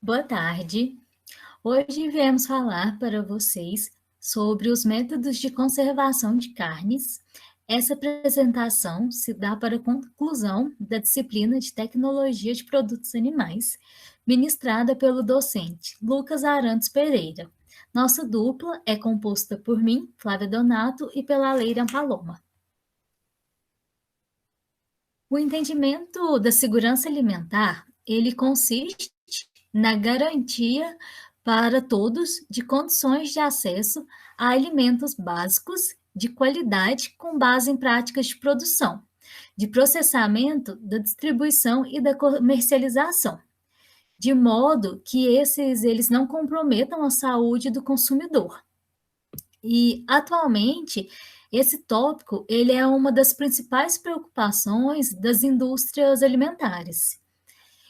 Boa tarde. Hoje viemos falar para vocês sobre os métodos de conservação de carnes. Essa apresentação se dá para a conclusão da disciplina de Tecnologia de Produtos Animais, ministrada pelo docente Lucas Arantes Pereira. Nossa dupla é composta por mim, Flávia Donato, e pela Leira Paloma. O entendimento da segurança alimentar, ele consiste na garantia para todos de condições de acesso a alimentos básicos de qualidade com base em práticas de produção, de processamento, da distribuição e da comercialização, de modo que eles não comprometam a saúde do consumidor. E atualmente esse tópico ele é uma das principais preocupações das indústrias alimentares.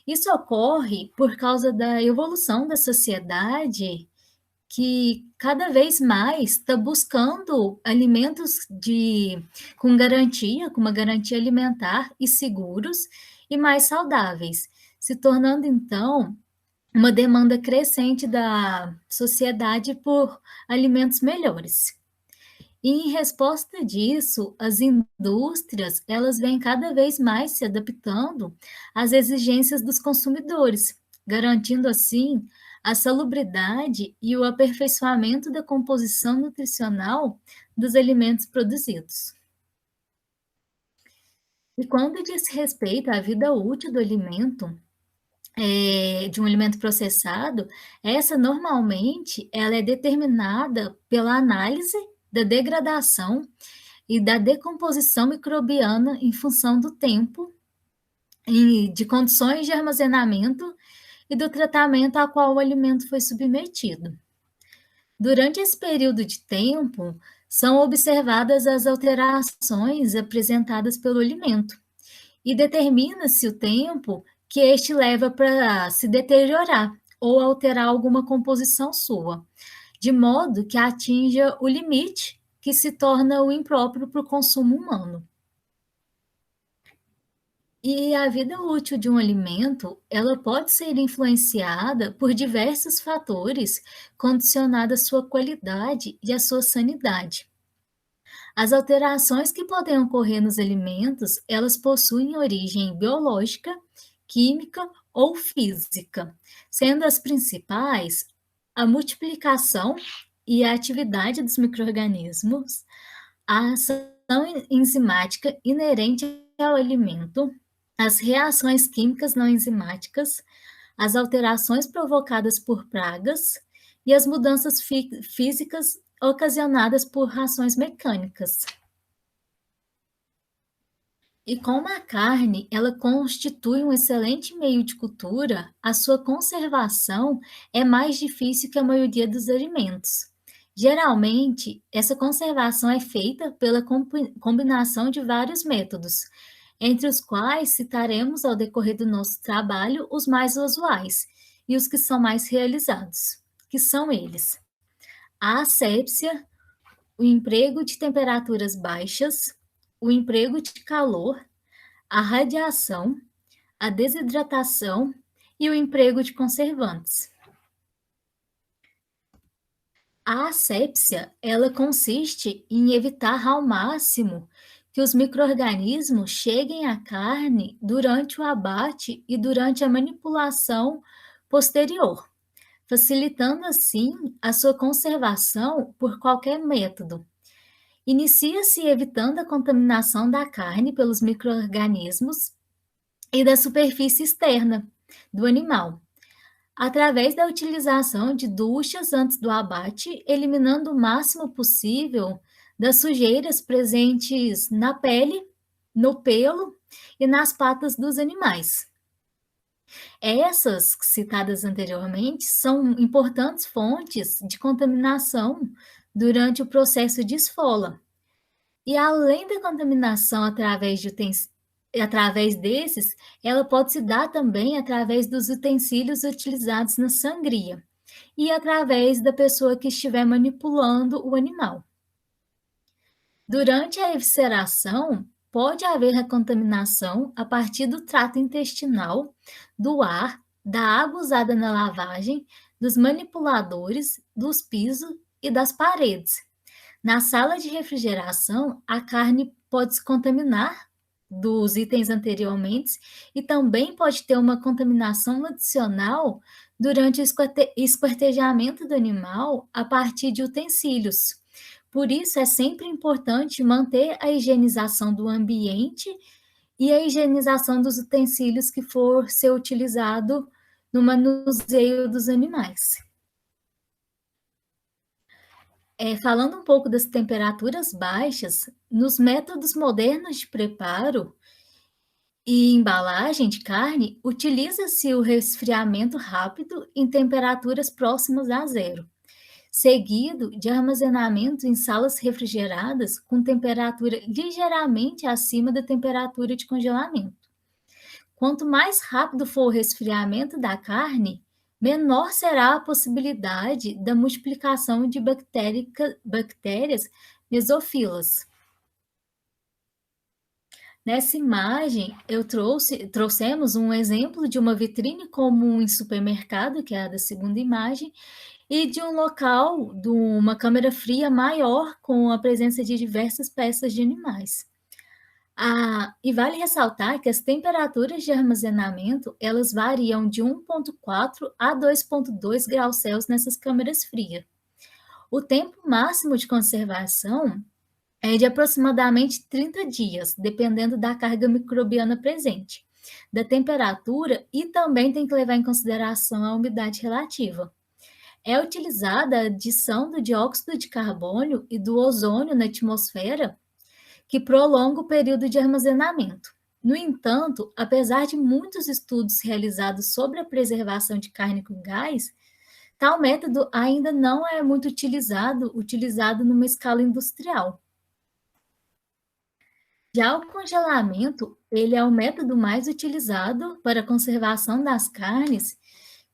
Isso ocorre por causa da evolução da sociedade, que cada vez mais está buscando alimentos com uma garantia alimentar e seguros e mais saudáveis, se tornando então uma demanda crescente da sociedade por alimentos melhores. E em resposta disso, as indústrias, elas vêm cada vez mais se adaptando às exigências dos consumidores, garantindo assim a salubridade e o aperfeiçoamento da composição nutricional dos alimentos produzidos. E quando diz respeito à vida útil do alimento, de um alimento processado, essa normalmente ela é determinada pela análise da degradação e da decomposição microbiana em função do tempo, de condições de armazenamento e do tratamento a qual o alimento foi submetido. Durante esse período de tempo, são observadas as alterações apresentadas pelo alimento e determina-se o tempo que este leva para se deteriorar ou alterar alguma composição sua, de modo que atinja o limite que se torna o impróprio para o consumo humano. E a vida útil de um alimento, ela pode ser influenciada por diversos fatores, condicionada à sua qualidade e à sua sanidade. As alterações que podem ocorrer nos alimentos, elas possuem origem biológica, química ou física, sendo as principais a multiplicação e a atividade dos micro-organismos, a ação enzimática inerente ao alimento, as reações químicas não enzimáticas, as alterações provocadas por pragas e as mudanças físicas ocasionadas por reações mecânicas. E como a carne, ela constitui um excelente meio de cultura, a sua conservação é mais difícil que a maioria dos alimentos. Geralmente, essa conservação é feita pela combinação de vários métodos, entre os quais citaremos ao decorrer do nosso trabalho os mais usuais e os que são mais realizados, que são eles: a assépsia, o emprego de temperaturas baixas, o emprego de calor, a radiação, a desidratação e o emprego de conservantes. A assépsia, ela consiste em evitar ao máximo que os micro-organismos cheguem à carne durante o abate e durante a manipulação posterior, facilitando assim a sua conservação por qualquer método. Inicia-se evitando a contaminação da carne pelos micro-organismos e da superfície externa do animal, através da utilização de duchas antes do abate, eliminando o máximo possível das sujeiras presentes na pele, no pelo e nas patas dos animais. Essas citadas anteriormente são importantes fontes de contaminação durante o processo de esfola. E além da contaminação através desses, ela pode se dar também através dos utensílios utilizados na sangria e através da pessoa que estiver manipulando o animal. Durante a evisceração, pode haver a contaminação a partir do trato intestinal, do ar da água usada na lavagem, dos manipuladores, dos pisos e das paredes. Na sala de refrigeração, a carne pode se contaminar dos itens anteriormente e também pode ter uma contaminação adicional durante o esquartejamento do animal a partir de utensílios. Por isso, é sempre importante manter a higienização do ambiente e a higienização dos utensílios que for ser utilizado no manuseio dos animais. Falando um pouco das temperaturas baixas, nos métodos modernos de preparo e embalagem de carne, utiliza-se o resfriamento rápido em temperaturas próximas a zero, seguido de armazenamento em salas refrigeradas com temperatura ligeiramente acima da temperatura de congelamento. Quanto mais rápido for o resfriamento da carne, menor será a possibilidade da multiplicação de bactérias mesofilas. Nessa imagem, trouxemos um exemplo de uma vitrine comum em supermercado, que é a da segunda imagem, e de um local de uma câmara fria maior com a presença de diversas peças de animais. E vale ressaltar que as temperaturas de armazenamento, elas variam de 1,4 a 2,2 graus Celsius nessas câmaras frias. O tempo máximo de conservação é de aproximadamente 30 dias, dependendo da carga microbiana presente, da temperatura e também tem que levar em consideração a umidade relativa. É utilizada a adição do dióxido de carbono e do ozônio na atmosfera, que prolonga o período de armazenamento. No entanto, apesar de muitos estudos realizados sobre a preservação de carne com gás, tal método ainda não é muito utilizado numa escala industrial. Já o congelamento, ele é o método mais utilizado para a conservação das carnes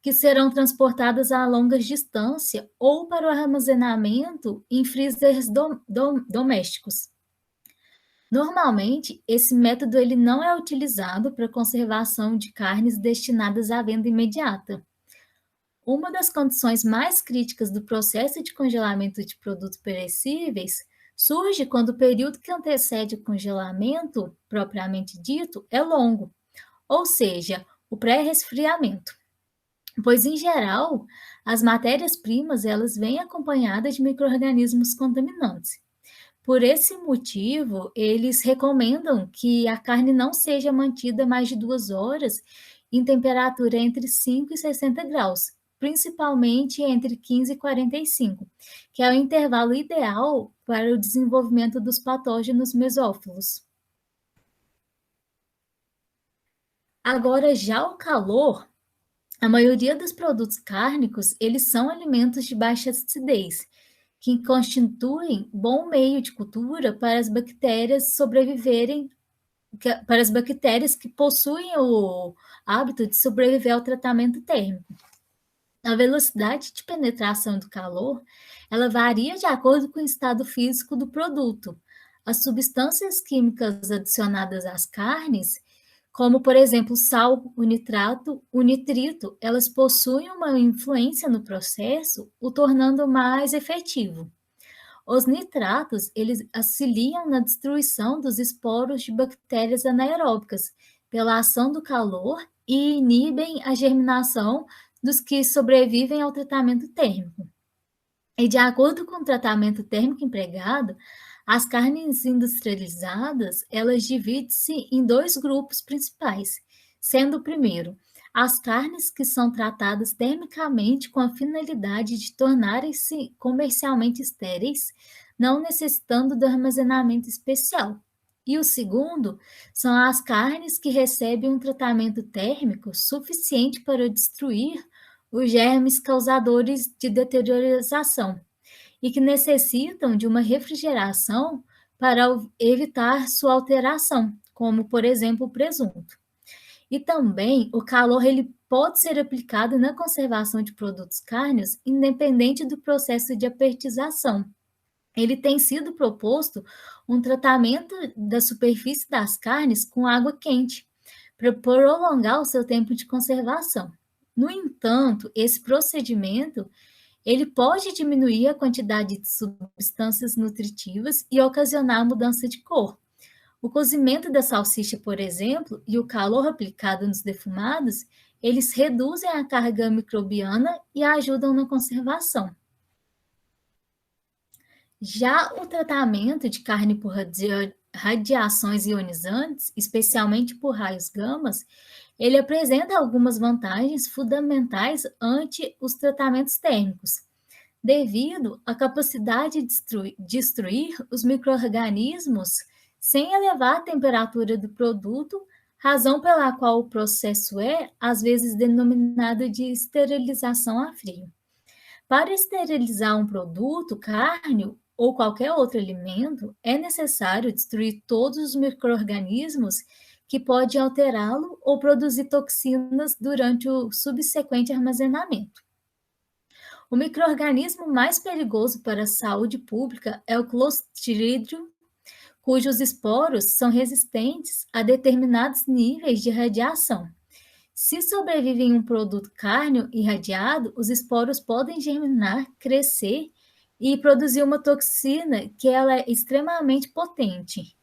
que serão transportadas a longas distâncias ou para o armazenamento em freezers domésticos. Normalmente, esse método ele não é utilizado para conservação de carnes destinadas à venda imediata. Uma das condições mais críticas do processo de congelamento de produtos perecíveis surge quando o período que antecede o congelamento, propriamente dito, é longo, ou seja, o pré-resfriamento. Pois, em geral, as matérias-primas elas vêm acompanhadas de micro-organismos contaminantes. Por esse motivo, eles recomendam que a carne não seja mantida mais de 2 horas em temperatura entre 5 e 60 graus, principalmente entre 15 e 45, que é o intervalo ideal para o desenvolvimento dos patógenos mesófilos. Agora, já o calor, a maioria dos produtos cárnicos, eles são alimentos de baixa acidez, que constituem bom meio de cultura para as bactérias sobreviverem, para as bactérias que possuem o hábito de sobreviver ao tratamento térmico. A velocidade de penetração do calor, ela varia de acordo com o estado físico do produto. As substâncias químicas adicionadas às carnes, como, por exemplo, o sal, o nitrato, o nitrito, elas possuem uma influência no processo, o tornando mais efetivo. Os nitratos, eles auxiliam na destruição dos esporos de bactérias anaeróbicas pela ação do calor e inibem a germinação dos que sobrevivem ao tratamento térmico. E de acordo com o tratamento térmico empregado, as carnes industrializadas, elas dividem-se em 2 grupos principais, sendo o primeiro, as carnes que são tratadas termicamente com a finalidade de tornarem-se comercialmente estéreis, não necessitando do armazenamento especial. E o segundo são as carnes que recebem um tratamento térmico suficiente para destruir os germes causadores de deterioração e que necessitam de uma refrigeração para evitar sua alteração, como, por exemplo, o presunto. E também o calor ele pode ser aplicado na conservação de produtos cárneos, independente do processo de apertização. Ele tem sido proposto um tratamento da superfície das carnes com água quente, para prolongar o seu tempo de conservação. No entanto, esse procedimento ele pode diminuir a quantidade de substâncias nutritivas e ocasionar mudança de cor. O cozimento da salsicha, por exemplo, e o calor aplicado nos defumados, eles reduzem a carga microbiana e ajudam na conservação. Já o tratamento de carne por radiações ionizantes, especialmente por raios gamas, ele apresenta algumas vantagens fundamentais ante os tratamentos térmicos, devido à capacidade de destruir os micro-organismos sem elevar a temperatura do produto, razão pela qual o processo é, às vezes, denominado de esterilização a frio. Para esterilizar um produto, carne ou qualquer outro alimento, é necessário destruir todos os micro-organismos que podem alterá-lo ou produzir toxinas durante o subsequente armazenamento. O micro-organismo mais perigoso para a saúde pública é o Clostridium, cujos esporos são resistentes a determinados níveis de radiação. Se sobrevive em um produto cárneo irradiado, os esporos podem germinar, crescer e produzir uma toxina que ela é extremamente potente.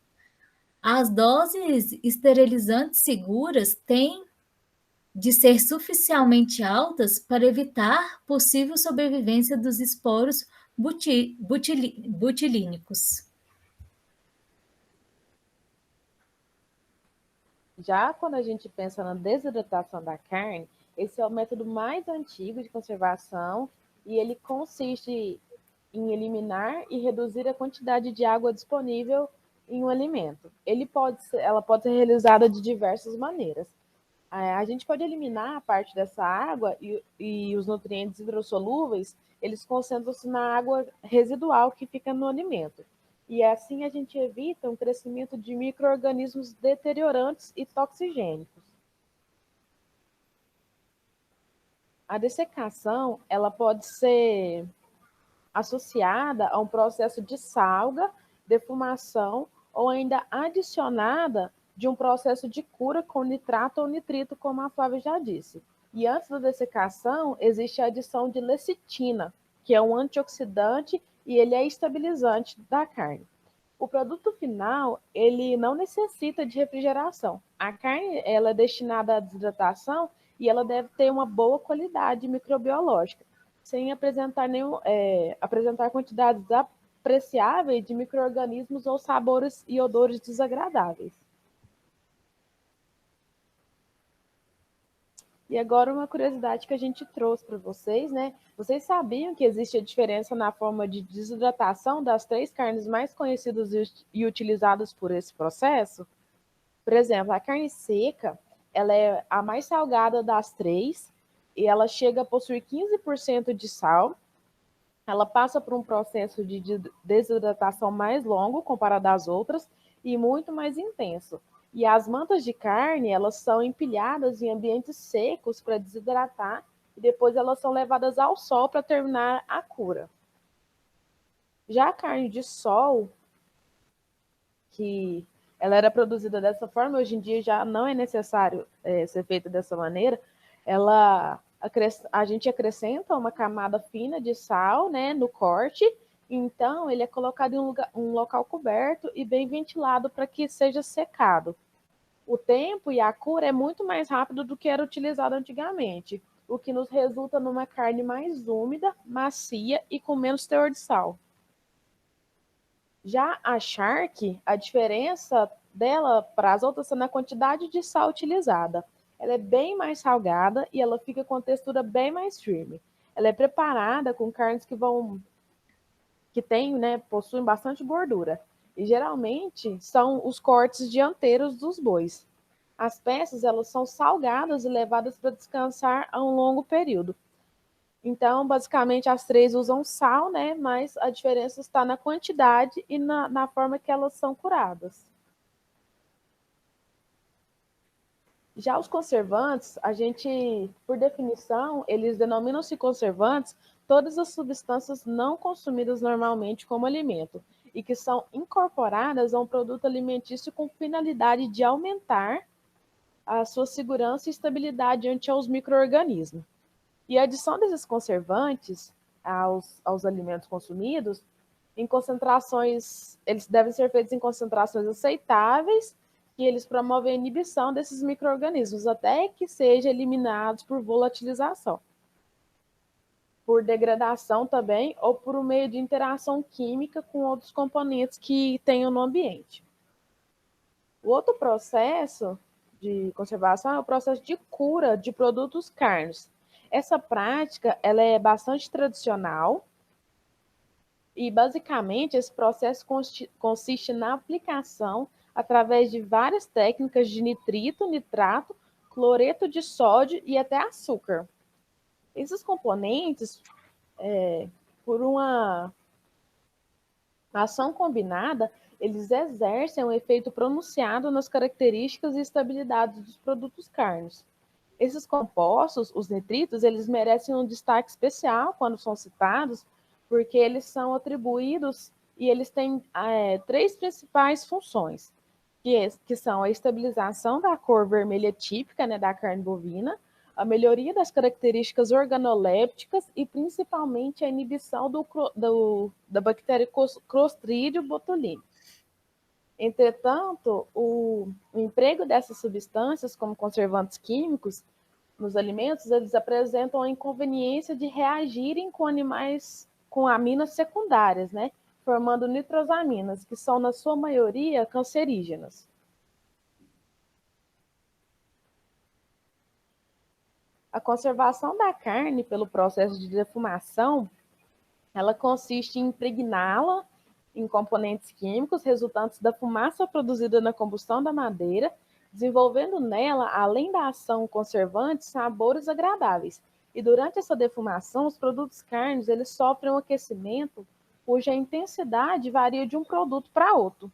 As doses esterilizantes seguras têm de ser suficientemente altas para evitar possível sobrevivência dos esporos butilínicos. Já quando a gente pensa na desidratação da carne, esse é o método mais antigo de conservação e ele consiste em eliminar e reduzir a quantidade de água disponível em um alimento. Ela pode ser realizada de diversas maneiras. A gente pode eliminar a parte dessa água e os nutrientes hidrossolúveis, eles concentram-se na água residual que fica no alimento. E assim a gente evita um crescimento de micro-organismos deteriorantes e toxigênicos. A dessecação, ela pode ser associada a um processo de salga, defumação ou ainda adicionada de um processo de cura com nitrato ou nitrito, como a Flávia já disse. E antes da dessecação, existe a adição de lecitina, que é um antioxidante e ele é estabilizante da carne. O produto final, ele não necessita de refrigeração. A carne, ela é destinada à desidratação e ela deve ter uma boa qualidade microbiológica, sem apresentar quantidades apreciáveis de micro-organismos ou sabores e odores desagradáveis. E agora uma curiosidade que a gente trouxe para vocês, né? Vocês sabiam que existe a diferença na forma de desidratação das 3 carnes mais conhecidas e utilizadas por esse processo? Por exemplo, a carne seca, ela é a mais salgada das 3 e ela chega a possuir 15% de sal. Ela passa por um processo de desidratação mais longo comparado às outras e muito mais intenso. E as mantas de carne, elas são empilhadas em ambientes secos para desidratar e depois elas são levadas ao sol para terminar a cura. Já a carne de sol, que ela era produzida dessa forma, hoje em dia já não é necessário ser feita dessa maneira, a gente acrescenta uma camada fina de sal, né, no corte, então ele é colocado em um local coberto e bem ventilado para que seja secado. O tempo e a cura é muito mais rápido do que era utilizado antigamente, o que nos resulta numa carne mais úmida, macia e com menos teor de sal. Já a charque, a diferença dela para as outras é na quantidade de sal utilizada. Ela é bem mais salgada e ela fica com a textura bem mais firme. Ela é preparada com carnes possuem bastante gordura. E geralmente são os cortes dianteiros dos bois. As peças, elas são salgadas e levadas para descansar a um longo período. Então, basicamente, as 3 usam sal, né? Mas a diferença está na quantidade e na forma que elas são curadas. Já os conservantes, por definição, eles denominam-se conservantes todas as substâncias não consumidas normalmente como alimento e que são incorporadas a um produto alimentício com finalidade de aumentar a sua segurança e estabilidade ante aos micro-organismos. E a adição desses conservantes aos alimentos consumidos, em concentrações, eles devem ser feitos em concentrações aceitáveis, e eles promovem a inibição desses micro-organismos, até que sejam eliminados por volatilização, por degradação também, ou por um meio de interação química com outros componentes que tenham no ambiente. O outro processo de conservação é o processo de cura de produtos carnes. Essa prática ela é bastante tradicional e, basicamente, esse processo consiste na aplicação, através de várias técnicas de nitrito, nitrato, cloreto de sódio e até açúcar. Esses componentes, por uma ação combinada, eles exercem um efeito pronunciado nas características e estabilidade dos produtos carnes. Esses compostos, os nitritos, eles merecem um destaque especial quando são citados, porque eles são atribuídos e eles têm três principais funções, que são a estabilização da cor vermelha típica, né, da carne bovina, a melhoria das características organolépticas e principalmente a inibição da bactéria Clostridium botulinum. Entretanto, o emprego dessas substâncias como conservantes químicos nos alimentos, eles apresentam a inconveniência de reagirem com animais com aminas secundárias, né, formando nitrosaminas, que são, na sua maioria, cancerígenas. A conservação da carne pelo processo de defumação, ela consiste em impregná-la em componentes químicos resultantes da fumaça produzida na combustão da madeira, desenvolvendo nela, além da ação conservante, sabores agradáveis. E durante essa defumação, os produtos carnes eles sofrem um aquecimento cuja intensidade varia de um produto para outro.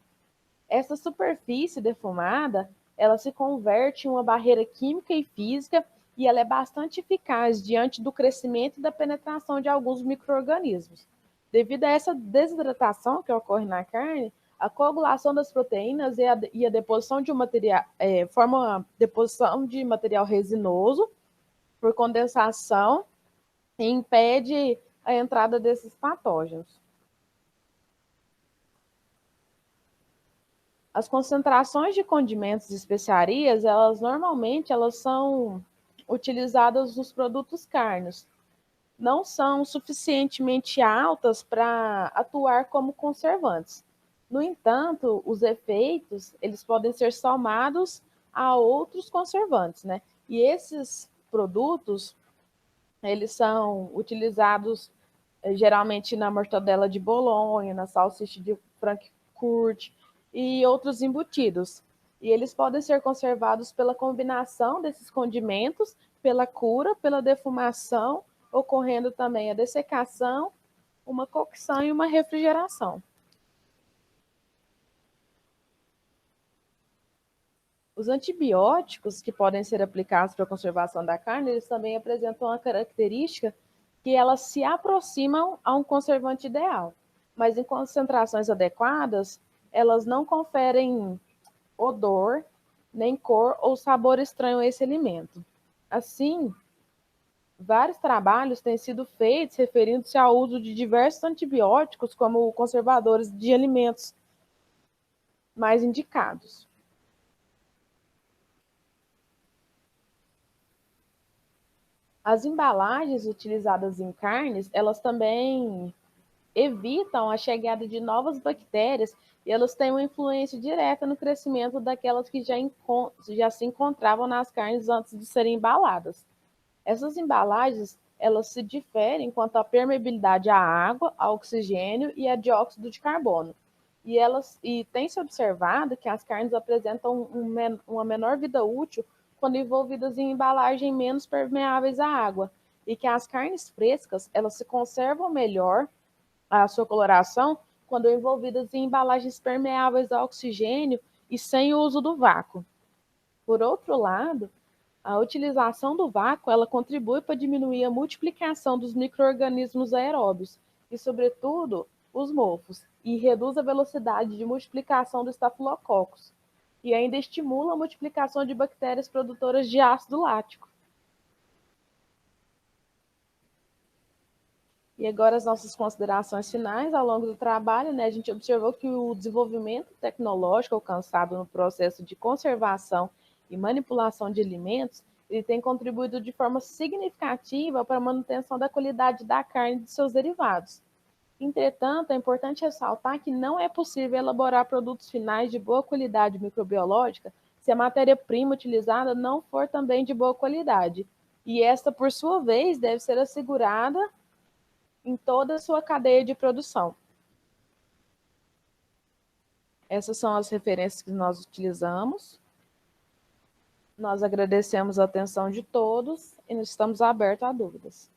Essa superfície defumada, ela se converte em uma barreira química e física e ela é bastante eficaz diante do crescimento e da penetração de alguns micro-organismos. Devido a essa desidratação que ocorre na carne, a coagulação das proteínas e a deposição de um material, forma a deposição de material resinoso por condensação e impede a entrada desses patógenos. As concentrações de condimentos e especiarias, normalmente são utilizadas nos produtos carnes. Não são suficientemente altas para atuar como conservantes. No entanto, os efeitos, eles podem ser somados a outros conservantes, né? E esses produtos, eles são utilizados geralmente na mortadela de Bolonha, na salsicha de Frankfurt e outros embutidos. E eles podem ser conservados pela combinação desses condimentos, pela cura, pela defumação, ocorrendo também a dessecação, uma cocção e uma refrigeração. Os antibióticos que podem ser aplicados para a conservação da carne, eles também apresentam uma característica que elas se aproximam a um conservante ideal, mas em concentrações adequadas, elas não conferem odor, nem cor ou sabor estranho a esse alimento. Assim, vários trabalhos têm sido feitos referindo-se ao uso de diversos antibióticos como conservadores de alimentos mais indicados. As embalagens utilizadas em carnes, elas também evitam a chegada de novas bactérias e elas têm uma influência direta no crescimento daquelas que já se encontravam nas carnes antes de serem embaladas. Essas embalagens, elas se diferem quanto à permeabilidade à água, ao oxigênio e a dióxido de carbono. E tem-se observado que as carnes apresentam uma menor vida útil quando envolvidas em embalagem menos permeáveis à água, e que as carnes frescas, elas se conservam melhor a sua coloração quando envolvidas em embalagens permeáveis ao oxigênio e sem o uso do vácuo. Por outro lado, a utilização do vácuo ela contribui para diminuir a multiplicação dos micro-organismos aeróbios e, sobretudo, os mofos, e reduz a velocidade de multiplicação do estafilococcus. e ainda estimula a multiplicação de bactérias produtoras de ácido lático. E agora as nossas considerações finais ao longo do trabalho, né? A gente observou que o desenvolvimento tecnológico alcançado no processo de conservação e manipulação de alimentos, ele tem contribuído de forma significativa para a manutenção da qualidade da carne e de seus derivados. Entretanto, é importante ressaltar que não é possível elaborar produtos finais de boa qualidade microbiológica se a matéria-prima utilizada não for também de boa qualidade. E esta, por sua vez, deve ser assegurada em toda a sua cadeia de produção. Essas são as referências que nós utilizamos. Nós agradecemos a atenção de todos e estamos abertos a dúvidas.